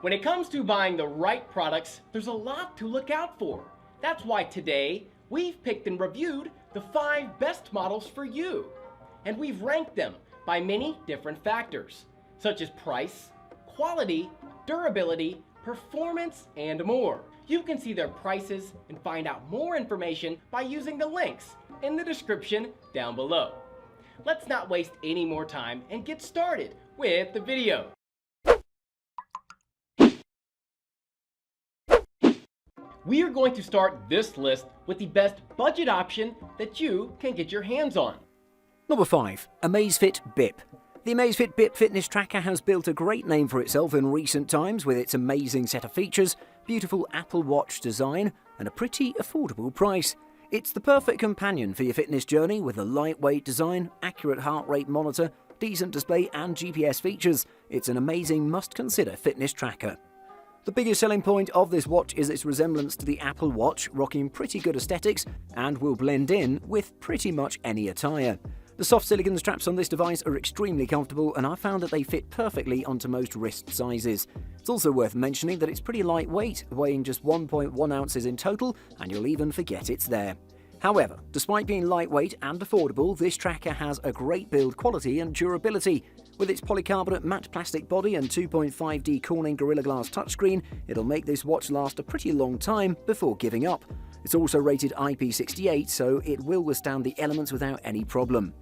When it comes to buying the right products, there's a lot to look out for. That's why today, we've picked and reviewed the 5 best models for you. And we've ranked them by many different factors, such as price, quality, durability, performance, and more. You can see their prices and find out more information by using the links in the description down below. Let's not waste any more time and get started with the video. We are going to start this list with the best budget option that you can get your hands on. Number 5. Amazfit Bip. The Amazfit Bip fitness tracker has built a great name for itself in recent times with its amazing set of features, beautiful Apple Watch design, and a pretty affordable price. It's the perfect companion for your fitness journey with a lightweight design, accurate heart rate monitor, decent display and GPS features. It's an amazing must-consider fitness tracker. The biggest selling point of this watch is its resemblance to the Apple Watch, rocking pretty good aesthetics and will blend in with pretty much any attire. The soft silicone straps on this device are extremely comfortable and I found that they fit perfectly onto most wrist sizes. It's also worth mentioning that it's pretty lightweight, weighing just 1.1 ounces in total, and you'll even forget it's there. However, despite being lightweight and affordable, this tracker has a great build quality and durability. With its polycarbonate matte plastic body and 2.5D Corning Gorilla Glass touchscreen, it'll make this watch last a pretty long time before giving up. It's also rated IP68, so it will withstand the elements without any problem.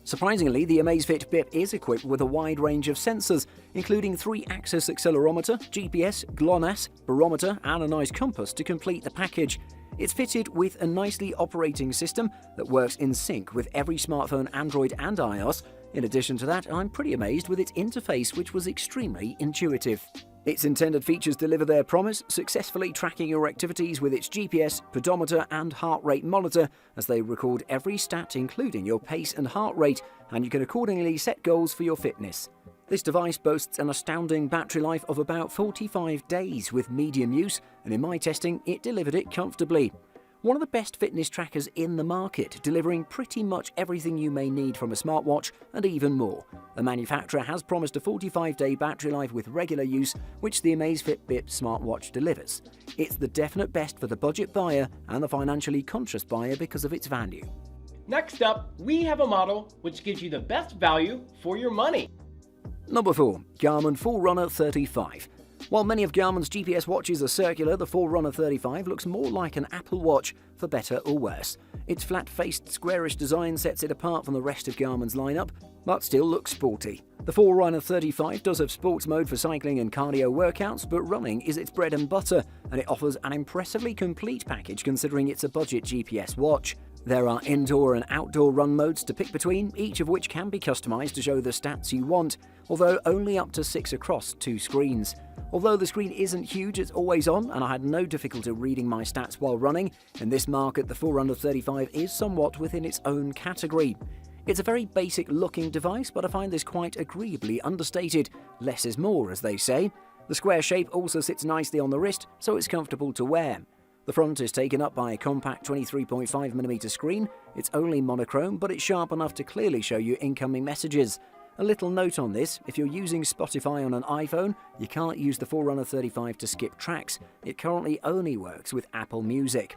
Surprisingly, the Amazfit Bip is equipped with a wide range of sensors, including 3-axis accelerometer, GPS, GLONASS, barometer, and a nice compass to complete the package. It's fitted with a nicely operating system that works in sync with every smartphone Android and iOS. In addition to that, I'm pretty amazed with its interface, which was extremely intuitive. Its intended features deliver their promise, successfully tracking your activities with its GPS, pedometer and heart rate monitor as they record every stat including your pace and heart rate, and you can accordingly set goals for your fitness. This device boasts an astounding battery life of about 45 days with medium use, and in my testing it delivered it comfortably. One of the best fitness trackers in the market, delivering pretty much everything you may need from a smartwatch and even more. The manufacturer has promised a 45-day battery life with regular use, which the Amazfit Bip smartwatch delivers. It's the definite best for the budget buyer and the financially conscious buyer because of its value. Next up, we have a model which gives you the best value for your money. Number 4. Garmin Forerunner 35. While many of Garmin's GPS watches are circular, the Forerunner 35 looks more like an Apple Watch, for better or worse. Its flat-faced, squarish design sets it apart from the rest of Garmin's lineup, but still looks sporty. The Forerunner 35 does have sports mode for cycling and cardio workouts, but running is its bread and butter, and it offers an impressively complete package considering it's a budget GPS watch. There are indoor and outdoor run modes to pick between, each of which can be customized to show the stats you want, although only up to 6 across 2 screens. Although the screen isn't huge, it's always on, and I had no difficulty reading my stats while running. In this market, the Forerunner 35 is somewhat within its own category. It's a very basic looking device, but I find this quite agreeably understated. Less is more, as they say. The square shape also sits nicely on the wrist, so it's comfortable to wear. The front is taken up by a compact 23.5mm screen. It's only monochrome, but it's sharp enough to clearly show you incoming messages. A little note on this, if you're using Spotify on an iPhone, you can't use the Forerunner 35 to skip tracks. It currently only works with Apple Music.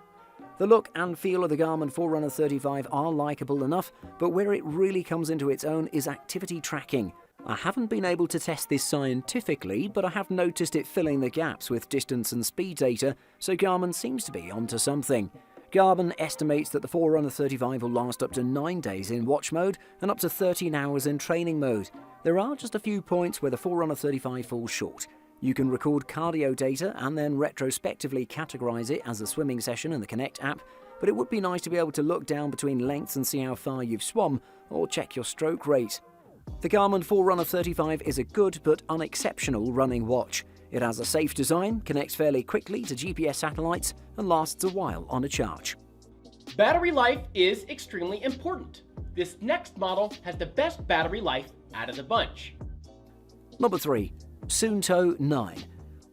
The look and feel of the Garmin Forerunner 35 are likeable enough, but where it really comes into its own is activity tracking. I haven't been able to test this scientifically, but I have noticed it filling the gaps with distance and speed data, so Garmin seems to be onto something. Garmin estimates that the Forerunner 35 will last up to 9 days in watch mode and up to 13 hours in training mode. There are just a few points where the Forerunner 35 falls short. You can record cardio data and then retrospectively categorize it as a swimming session in the Connect app, but it would be nice to be able to look down between lengths and see how far you've swum, or check your stroke rate. The Garmin Forerunner 35 is a good but unexceptional running watch. It has a safe design, connects fairly quickly to GPS satellites, and lasts a while on a charge. Battery life is extremely important. This next model has the best battery life out of the bunch. Number 3. Suunto 9.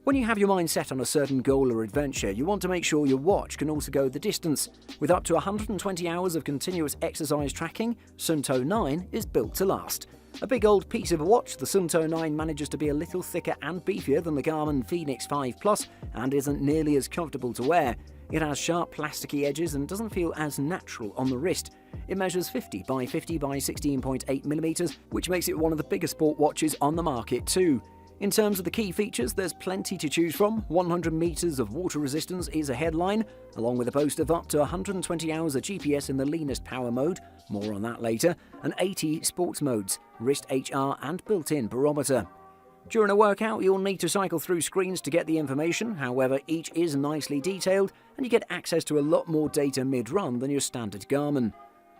When you have your mind set on a certain goal or adventure, you want to make sure your watch can also go the distance. With up to 120 hours of continuous exercise tracking, Suunto 9 is built to last. A big old piece of a watch, the Sunto 9 manages to be a little thicker and beefier than the Garmin Fenix 5 Plus and isn't nearly as comfortable to wear. It has sharp plasticky edges and doesn't feel as natural on the wrist. It measures 50 by 50 by 16.8mm, which makes it one of the biggest sport watches on the market too. In terms of the key features, there's plenty to choose from. 100 meters of water resistance is a headline, along with a boast of up to 120 hours of GPS in the leanest power mode, more on that later, and 80 sports modes, wrist HR and built-in barometer. During a workout, you'll need to cycle through screens to get the information, however each is nicely detailed and you get access to a lot more data mid-run than your standard Garmin.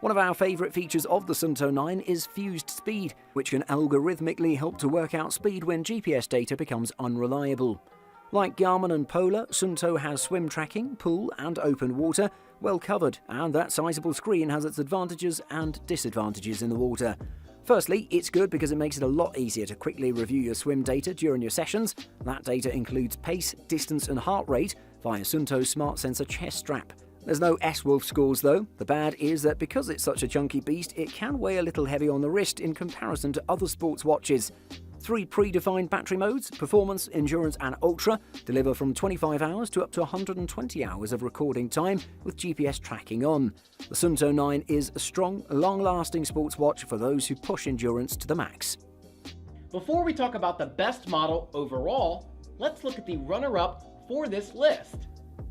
One of our favourite features of the Sunto 9 is fused speed, which can algorithmically help to work out speed when GPS data becomes unreliable. Like Garmin and Polar, Sunto has swim tracking, pool and open water well covered, and that sizable screen has its advantages and disadvantages in the water. Firstly, it's good because it makes it a lot easier to quickly review your swim data during your sessions. That data includes pace, distance and heart rate via Sunto's smart sensor chest strap. There's no S-Wolf scores though. The bad is that because it's such a chunky beast, it can weigh a little heavy on the wrist in comparison to other sports watches. 3 predefined battery modes, Performance, Endurance and Ultra, deliver from 25 hours to up to 120 hours of recording time with GPS tracking on. The Sunto 9 is a strong, long-lasting sports watch for those who push endurance to the max. Before we talk about the best model overall, let's look at the runner-up for this list.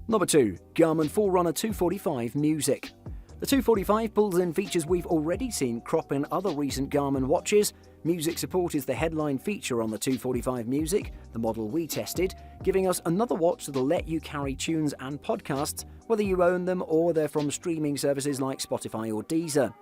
Number 2. Garmin Forerunner 245 Music. The 245 pulls in features we've already seen crop in other recent Garmin watches. Music support is the headline feature on the 245 Music, the model we tested, giving us another watch that'll let you carry tunes and podcasts, whether you own them or they're from streaming services like Spotify or Deezer.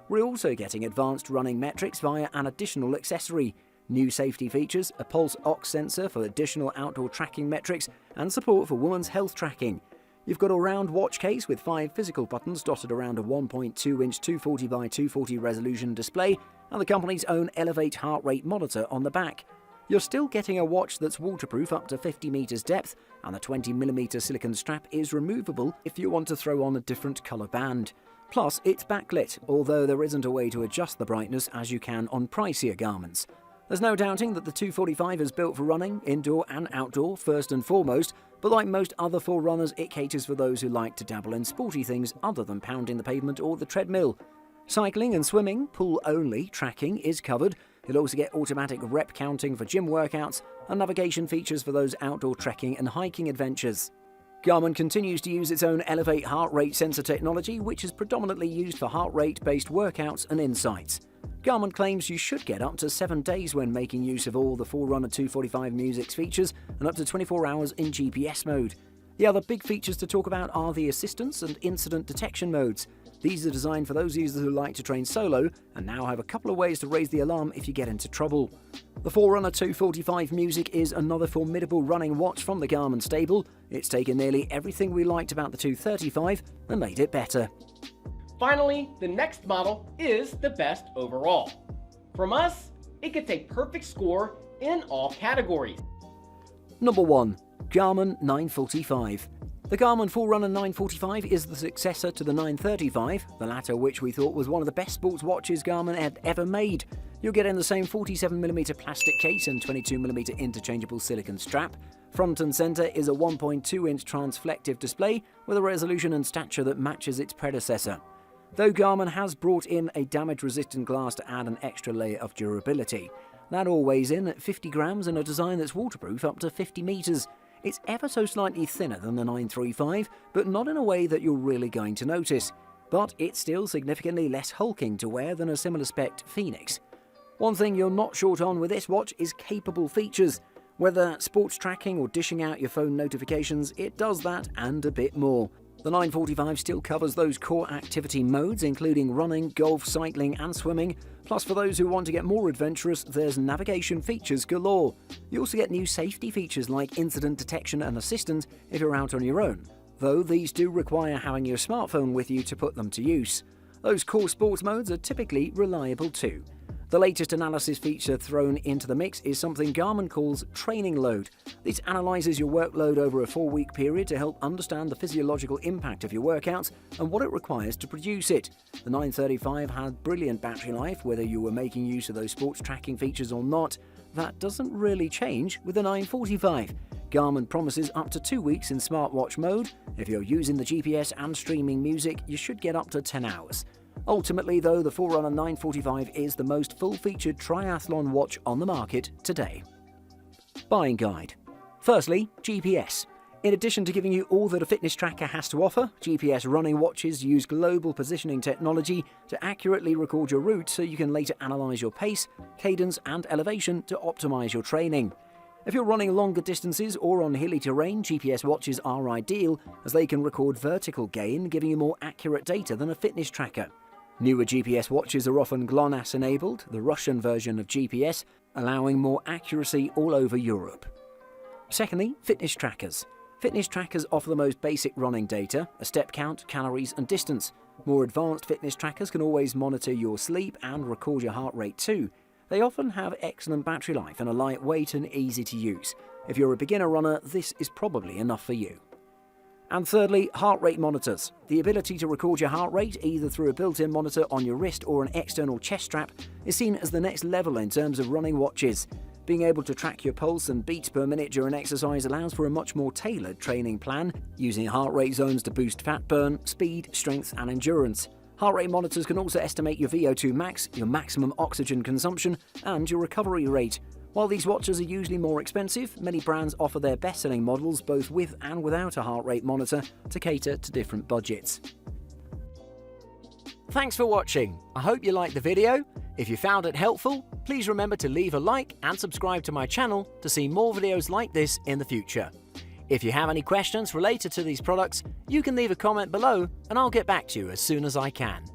We're also getting advanced running metrics via an additional accessory. New safety features, a pulse ox sensor for additional outdoor tracking metrics, and support for women's health tracking. You've got a round watch case with 5 physical buttons dotted around a 1.2-inch 240 by 240 resolution display, and the company's own Elevate heart rate monitor on the back. You're still getting a watch that's waterproof up to 50 meters depth, and the 20mm silicone strap is removable if you want to throw on a different color band. Plus, it's backlit, although there isn't a way to adjust the brightness as you can on pricier Garmins. There's no doubting that the 245 is built for running, indoor and outdoor, first and foremost, but like most other Forerunners, it caters for those who like to dabble in sporty things other than pounding the pavement or the treadmill. Cycling and swimming, pool-only tracking is covered. You'll also get automatic rep counting for gym workouts and navigation features for those outdoor trekking and hiking adventures. Garmin continues to use its own Elevate heart rate sensor technology, which is predominantly used for heart rate-based workouts and insights. Garmin claims you should get up to 7 days when making use of all the Forerunner 245 Music's features and up to 24 hours in GPS mode. The other big features to talk about are the assistance and incident detection modes. These are designed for those users who like to train solo and now have a couple of ways to raise the alarm if you get into trouble. The Forerunner 245 Music is another formidable running watch from the Garmin stable. It's taken nearly everything we liked about the 235 and made it better. Finally, the next model is the best overall. From us, it gets a perfect score in all categories. Number 1. Garmin 945. The Garmin Forerunner 945 is the successor to the 935, the latter which we thought was one of the best sports watches Garmin had ever made. You'll get in the same 47mm plastic case and 22mm interchangeable silicone strap. Front and centre is a 1.2-inch transflective display with a resolution and stature that matches its predecessor. Though Garmin has brought in a damage-resistant glass to add an extra layer of durability. That all weighs in at 50 grams in a design that's waterproof up to 50 meters. It's ever so slightly thinner than the 935, but not in a way that you're really going to notice. But it's still significantly less hulking to wear than a similar spec Fenix. One thing you're not short on with this watch is capable features. Whether sports tracking or dishing out your phone notifications, it does that and a bit more. The 945 still covers those core activity modes, including running, golf, cycling and swimming. Plus, for those who want to get more adventurous, there's navigation features galore. You also get new safety features like incident detection and assistance if you're out on your own, though these do require having your smartphone with you to put them to use. Those core sports modes are typically reliable too. The latest analysis feature thrown into the mix is something Garmin calls training load. This analyzes your workload over a 4-week period to help understand the physiological impact of your workouts and what it requires to produce it. The 935 had brilliant battery life, whether you were making use of those sports tracking features or not. That doesn't really change with the 945. Garmin promises up to 2 weeks in smartwatch mode. If you're using the GPS and streaming music, you should get up to 10 hours. Ultimately, though, the Forerunner 945 is the most full-featured triathlon watch on the market today. Buying guide. Firstly, GPS. In addition to giving you all that a fitness tracker has to offer, GPS running watches use global positioning technology to accurately record your route so you can later analyze your pace, cadence, and elevation to optimize your training. If you're running longer distances or on hilly terrain, GPS watches are ideal as they can record vertical gain, giving you more accurate data than a fitness tracker. Newer GPS watches are often GLONASS-enabled, the Russian version of GPS, allowing more accuracy all over Europe. Secondly, fitness trackers. Fitness trackers offer the most basic running data, a step count, calories, and distance. More advanced fitness trackers can always monitor your sleep and record your heart rate too. They often have excellent battery life and are lightweight and easy to use. If you're a beginner runner, this is probably enough for you. And thirdly, heart rate monitors. The ability to record your heart rate either through a built-in monitor on your wrist or an external chest strap is seen as the next level in terms of running watches. Being able to track your pulse and beats per minute during exercise allows for a much more tailored training plan, using heart rate zones to boost fat burn, speed, strength, and endurance. Heart rate monitors can also estimate your VO2 max, your maximum oxygen consumption, and your recovery rate. While these watches are usually more expensive, many brands offer their best-selling models both with and without a heart rate monitor to cater to different budgets. Thanks for watching. I hope you liked the video. If you found it helpful, please remember to leave a like and subscribe to my channel to see more videos like this in the future. If you have any questions related to these products, you can leave a comment below and I'll get back to you as soon as I can.